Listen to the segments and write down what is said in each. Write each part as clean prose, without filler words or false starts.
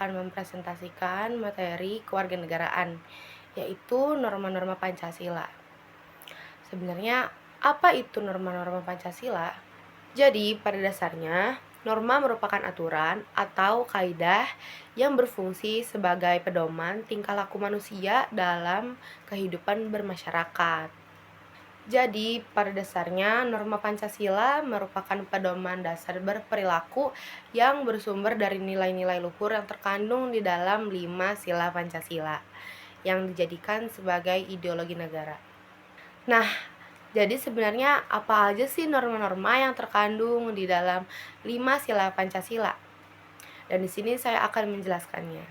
akan mempresentasikan materi kewarganegaraan, yaitu norma-norma Pancasila. Sebenarnya, apa itu norma-norma Pancasila? Jadi, pada dasarnya, norma merupakan aturan atau kaidah yang berfungsi sebagai pedoman tingkah laku manusia dalam kehidupan bermasyarakat. Jadi, pada dasarnya, norma Pancasila merupakan pedoman dasar berperilaku yang bersumber dari nilai-nilai luhur yang terkandung di dalam 5 sila Pancasila, yang dijadikan sebagai ideologi negara. Nah, jadi sebenarnya apa aja sih norma-norma yang terkandung di dalam 5 sila Pancasila? Dan di sini saya akan menjelaskannya.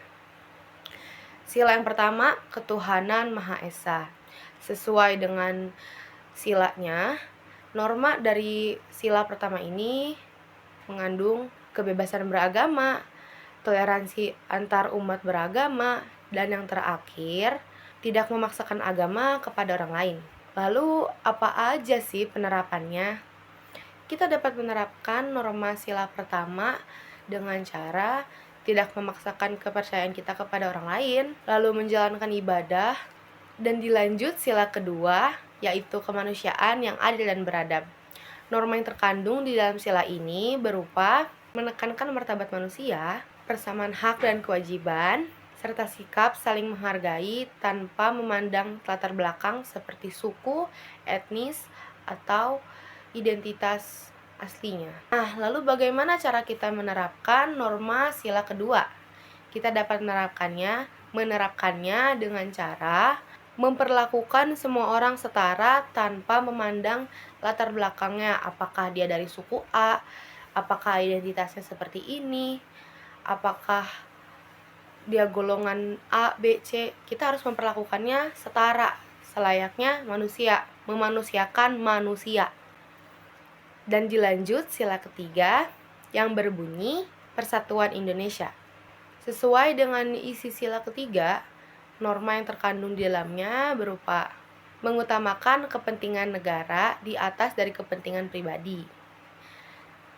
Sila yang pertama, ketuhanan Maha Esa. Sesuai dengan silanya, norma dari sila pertama ini mengandung kebebasan beragama, toleransi antar umat beragama, dan yang terakhir, tidak memaksakan agama kepada orang lain. Lalu, apa aja sih penerapannya? Kita dapat menerapkan norma sila pertama dengan cara tidak memaksakan kepercayaan kita kepada orang lain, lalu menjalankan ibadah, dan dilanjut sila kedua, yaitu kemanusiaan yang adil dan beradab. Norma yang terkandung di dalam sila ini berupa menekankan martabat manusia, persamaan hak dan kewajiban, serta sikap saling menghargai tanpa memandang latar belakang seperti suku, etnis, atau identitas aslinya. Nah, lalu bagaimana cara kita menerapkan norma sila kedua? Kita dapat menerapkannya dengan cara memperlakukan semua orang setara tanpa memandang latar belakangnya, apakah dia dari suku A, apakah identitasnya seperti ini, apakah dia golongan A, B, C. Kita harus memperlakukannya setara, selayaknya manusia, memanusiakan manusia. Dan dilanjut sila ketiga yang berbunyi Persatuan Indonesia. Sesuai dengan isi sila ketiga, norma yang terkandung di dalamnya berupa mengutamakan kepentingan negara di atas dari kepentingan pribadi.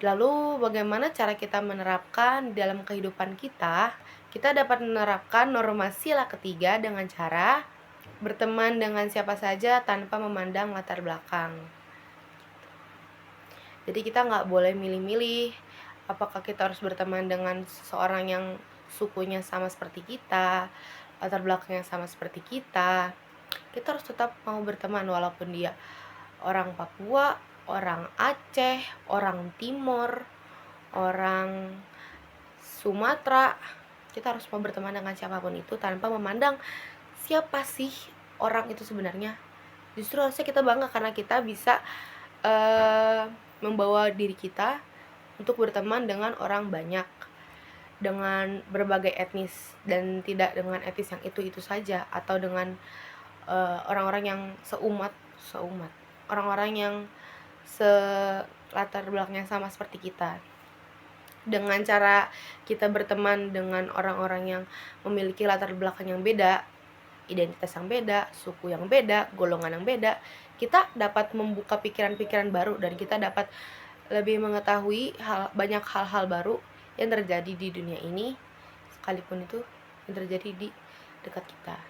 Lalu bagaimana cara kita menerapkan dalam kehidupan kita? Kita dapat menerapkan norma sila ketiga dengan cara berteman dengan siapa saja tanpa memandang latar belakang. Jadi kita nggak boleh milih-milih apakah kita harus berteman dengan seseorang yang sukunya sama seperti kita, latar belakangnya sama seperti kita. Kita harus tetap mau berteman walaupun dia orang Papua, orang Aceh, orang Timor, orang Sumatera. Kita harus mau berteman dengan siapapun itu tanpa memandang siapa sih orang itu sebenarnya. Justru harusnya kita bangga karena kita bisa membawa diri kita untuk berteman dengan orang banyak, dengan berbagai etnis, dan tidak dengan etnis yang itu saja, atau dengan orang-orang yang seumat, orang-orang yang latar belakangnya sama seperti kita. Dengan cara kita berteman dengan orang-orang yang memiliki latar belakang yang beda, identitas yang beda, suku yang beda, golongan yang beda, kita dapat membuka pikiran-pikiran baru dan kita dapat lebih mengetahui banyak hal-hal baru yang terjadi di dunia ini, sekalipun itu yang terjadi di dekat kita.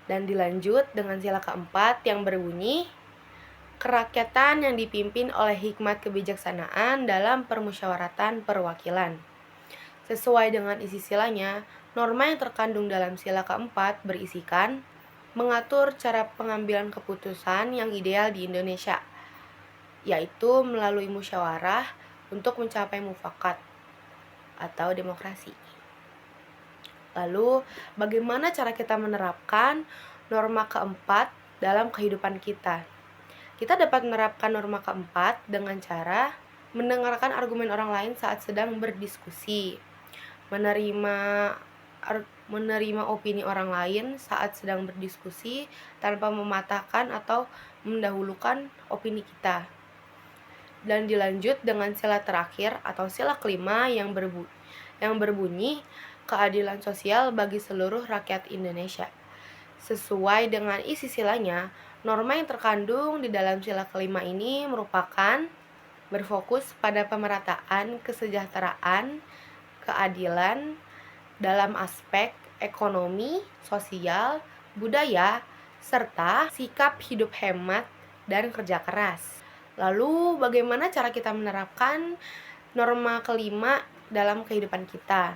Dan dilanjut dengan sila keempat yang berbunyi kerakyatan yang dipimpin oleh hikmat kebijaksanaan dalam permusyawaratan perwakilan. Sesuai dengan isi silanya, norma yang terkandung dalam sila keempat berisikan mengatur cara pengambilan keputusan yang ideal di Indonesia, yaitu melalui musyawarah untuk mencapai mufakat atau demokrasi. Lalu, bagaimana cara kita menerapkan norma keempat dalam kehidupan kita? Kita dapat menerapkan norma keempat dengan cara mendengarkan argumen orang lain saat sedang berdiskusi, menerima opini orang lain saat sedang berdiskusi tanpa mematahkan atau mendahulukan opini kita. Dan dilanjut dengan sila terakhir atau sila kelima yang berbunyi keadilan sosial bagi seluruh rakyat Indonesia. Sesuai dengan isi silanya, norma yang terkandung di dalam sila kelima ini merupakan berfokus pada pemerataan kesejahteraan, keadilan, dalam aspek ekonomi, sosial, budaya, serta sikap hidup hemat dan kerja keras. Lalu bagaimana cara kita menerapkan norma kelima dalam kehidupan kita?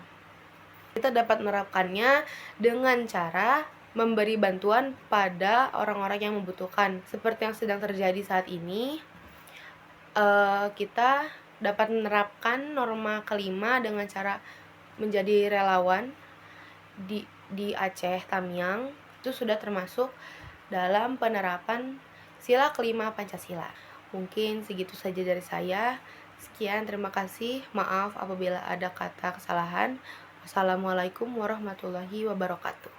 Kita dapat menerapkannya dengan cara memberi bantuan pada orang-orang yang membutuhkan. Seperti yang sedang terjadi saat ini, kita dapat menerapkan norma kelima dengan cara menjadi relawan di Aceh, Tamiang. Itu sudah termasuk dalam penerapan sila kelima Pancasila. Mungkin segitu saja dari saya. Sekian, terima kasih. Maaf apabila ada kata kesalahan. Wassalamualaikum warahmatullahi wabarakatuh.